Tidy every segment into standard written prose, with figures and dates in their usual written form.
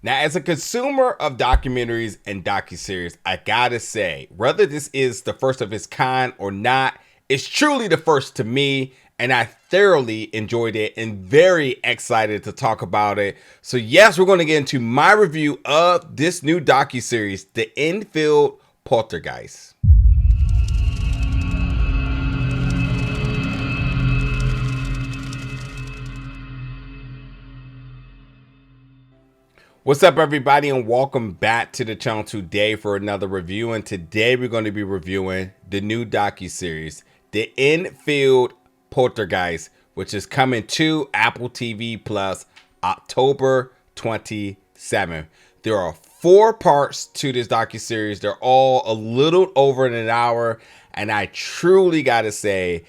Now, as a consumer of documentaries and docuseries, I gotta say, whether this is the first of its kind or not, it's truly the first to me, and I thoroughly enjoyed it and very excited to talk about it. So yes, we're going to get into my review of this new docuseries, The Enfield Poltergeist. What's up, everybody, and welcome back to the channel today for another review. And today we're going to be reviewing the new docuseries, The Enfield Poltergeist, which is coming to Apple TV Plus October 27th. There are 4 parts to this docuseries. They're all a little over an hour, and I truly got to say,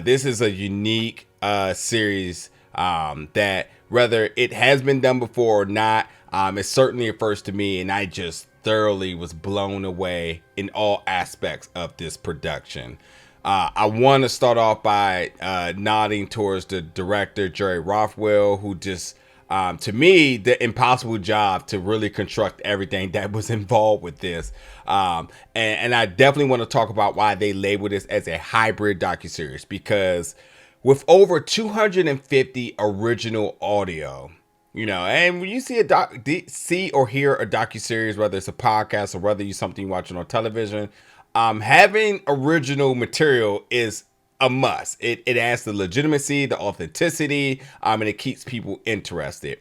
this is a unique series that, whether it has been done before or not, it's certainly a first to me, and I just thoroughly was blown away in all aspects of this production. I want to start off by nodding towards the director, Jerry Rothwell, who just, to me, the impossible job to really construct everything that was involved with this. And I definitely want to talk about why they label this as a hybrid docuseries, because with over 250 original audio, and when you see or hear a docuseries, whether it's a podcast or whether it's something you're watching on television, having original material is a must. It adds the legitimacy, the authenticity, and it keeps people interested.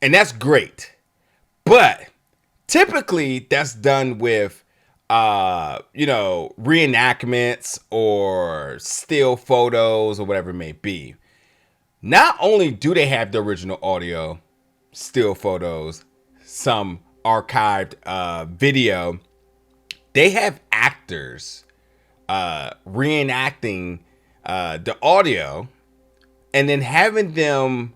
And that's great. But typically that's done with reenactments or still photos or whatever it may be. Not only do they have the original audio, still photos, some archived video, they have actors reenacting the audio and then having them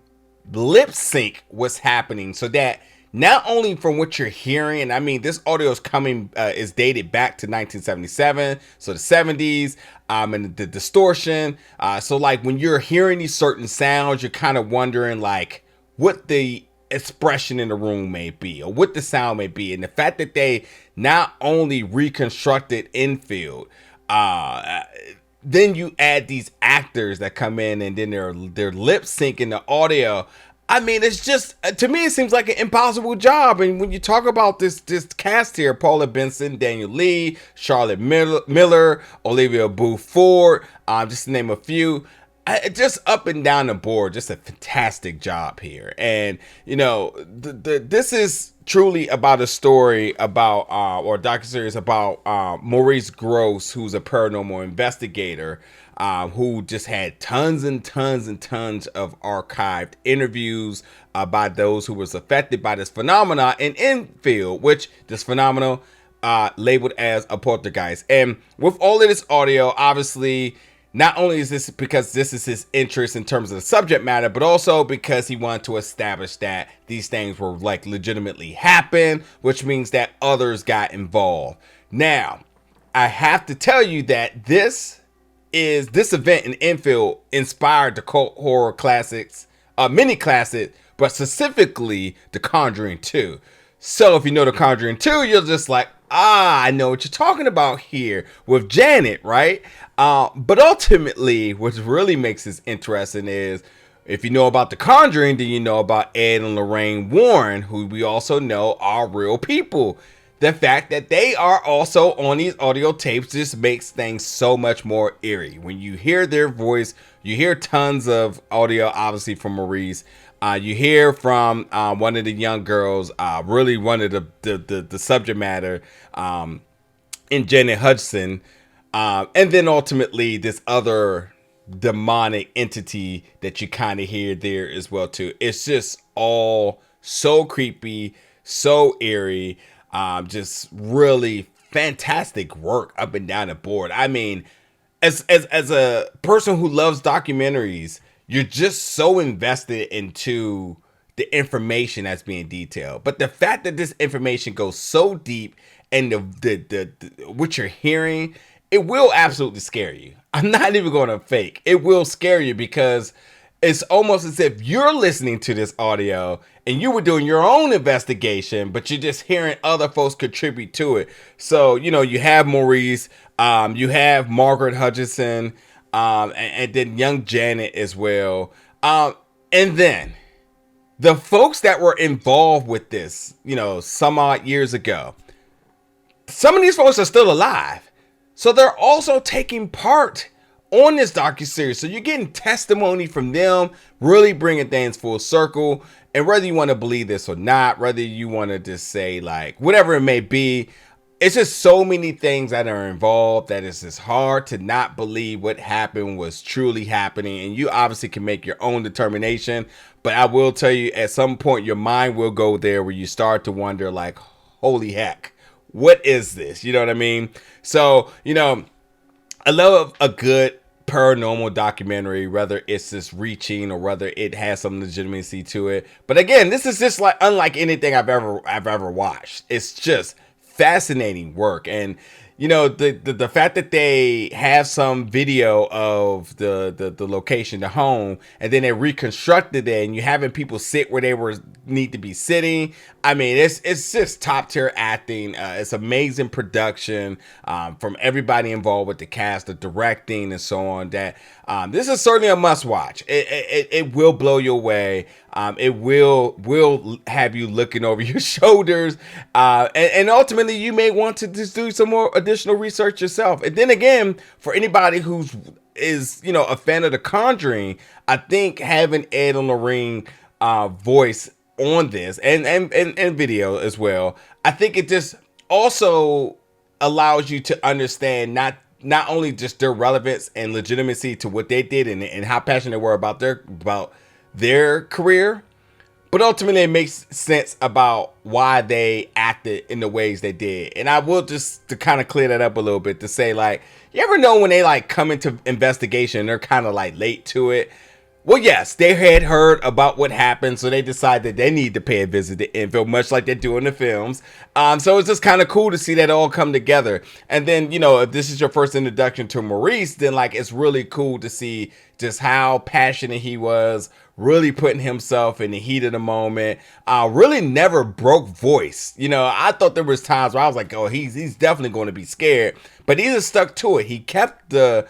lip sync what's happening, so that not only from what you're hearing, and I mean, this audio is is dated back to 1977, so the 70s, and the distortion. So like when you're hearing these certain sounds, you're kind of wondering like what the expression in the room may be or what the sound may be. And the fact that they not only reconstructed Enfield, then you add these actors that come in and then they're lip syncing the audio. I mean, it's just, to me, it seems like an impossible job. And when you talk about this cast here, Paula Benson, Daniel Lee, Charlotte Miller, Olivia Boo Ford, just to name a few, just up and down the board, just a fantastic job here. And, this is truly about a story about, or a docuseries about Maurice Grosse, who's a paranormal investigator, who just had tons and tons and tons of archived interviews by those who was affected by this phenomena in Enfield, which this phenomenon labeled as a poltergeist. And with all of this audio, obviously, not only is this because this is his interest in terms of the subject matter, but also because he wanted to establish that these things were like legitimately happen, which means that others got involved. Now, I have to tell you that this event in Enfield inspired the cult horror classics, mini classic, but specifically The Conjuring 2. So if you know The Conjuring 2, you're just like, I know what you're talking about here with Janet, right? But ultimately, what really makes this interesting is, if you know about The Conjuring, then you know about Ed and Lorraine Warren, who we also know are real people. The fact that they are also on these audio tapes just makes things so much more eerie. When you hear their voice, you hear tons of audio, obviously, from Maurice. You hear from one of the young girls, really one of the subject matter in Janet Hudson. And then ultimately this other demonic entity that you kind of hear there as well, too. It's just all so creepy, so eerie. Just really fantastic work up and down the board. I mean, as a person who loves documentaries, you're just so invested into the information that's being detailed. But the fact that this information goes so deep and the what you're hearing, it will absolutely scare you. I'm not even going to fake. It will scare you because it's almost as if you're listening to this audio and you were doing your own investigation, but you're just hearing other folks contribute to it. So, you have Maurice, you have Margaret Hutchinson, and then young Janet as well. And then the folks that were involved with this, some odd years ago, some of these folks are still alive. So they're also taking part on this docuseries. So you're getting testimony from them, really bringing things full circle. And whether you want to believe this or not, whether you want to just say like whatever it may be, it's just so many things that are involved that it's just hard to not believe what happened was truly happening. And you obviously can make your own determination. But I will tell you, at some point, your mind will go there where you start to wonder like, holy heck, what is this? You know what I mean? So, I love a good paranormal documentary, whether it's just reaching or whether it has some legitimacy to it. But again, this is just like unlike anything I've ever watched. It's just fascinating work. And the fact that they have some video of the location, the home, and then they reconstructed it, and you having people sit where they need to be sitting. I mean, it's just top tier acting. It's amazing production from everybody involved with the cast, the directing, and so on. That this is certainly a must watch. It will blow you away. It will have you looking over your shoulders, and ultimately you may want to just do some more additional research yourself. And then again, for anybody is a fan of The Conjuring, I think having Ed and Lorraine voice on this and video as well, I think it just also allows you to understand not only just their relevance and legitimacy to what they did and how passionate they were about their career, but ultimately it makes sense about why they acted in the ways they did. And I will just to kind of clear that up a little bit to say, like, you ever know when they like come into investigation, they're kind of like late to it? Well, yes, they had heard about what happened, so they decided they need to pay a visit to Enfield, much like they do in the films. So it's just kind of cool to see that all come together. And then, if this is your first introduction to Maurice, then like it's really cool to see just how passionate he was, really putting himself in the heat of the moment. Really never broke voice. I thought there was times where I was like, oh, he's definitely going to be scared, but he just stuck to it. He kept the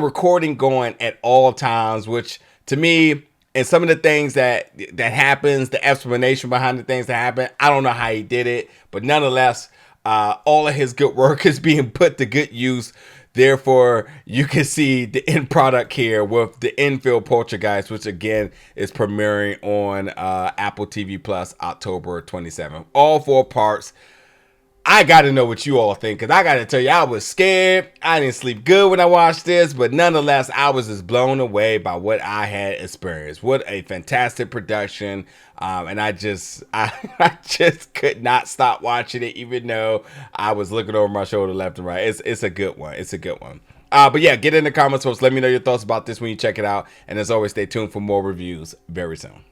recording going at all times, which to me, and some of the things that happens, the explanation behind the things that happen, I don't know how he did it, but nonetheless, all of his good work is being put to good use. Therefore, you can see the end product here with the Enfield Poltergeist, which again is premiering on Apple TV Plus October 27th. All 4 parts. I got to know what you all think, because I got to tell you, I was scared. I didn't sleep good when I watched this, but nonetheless, I was just blown away by what I had experienced. What a fantastic production. And I just could not stop watching it, even though I was looking over my shoulder left and right. It's a good one. It's a good one. But yeah, get in the comments, folks. Let me know your thoughts about this when you check it out. And as always, stay tuned for more reviews very soon.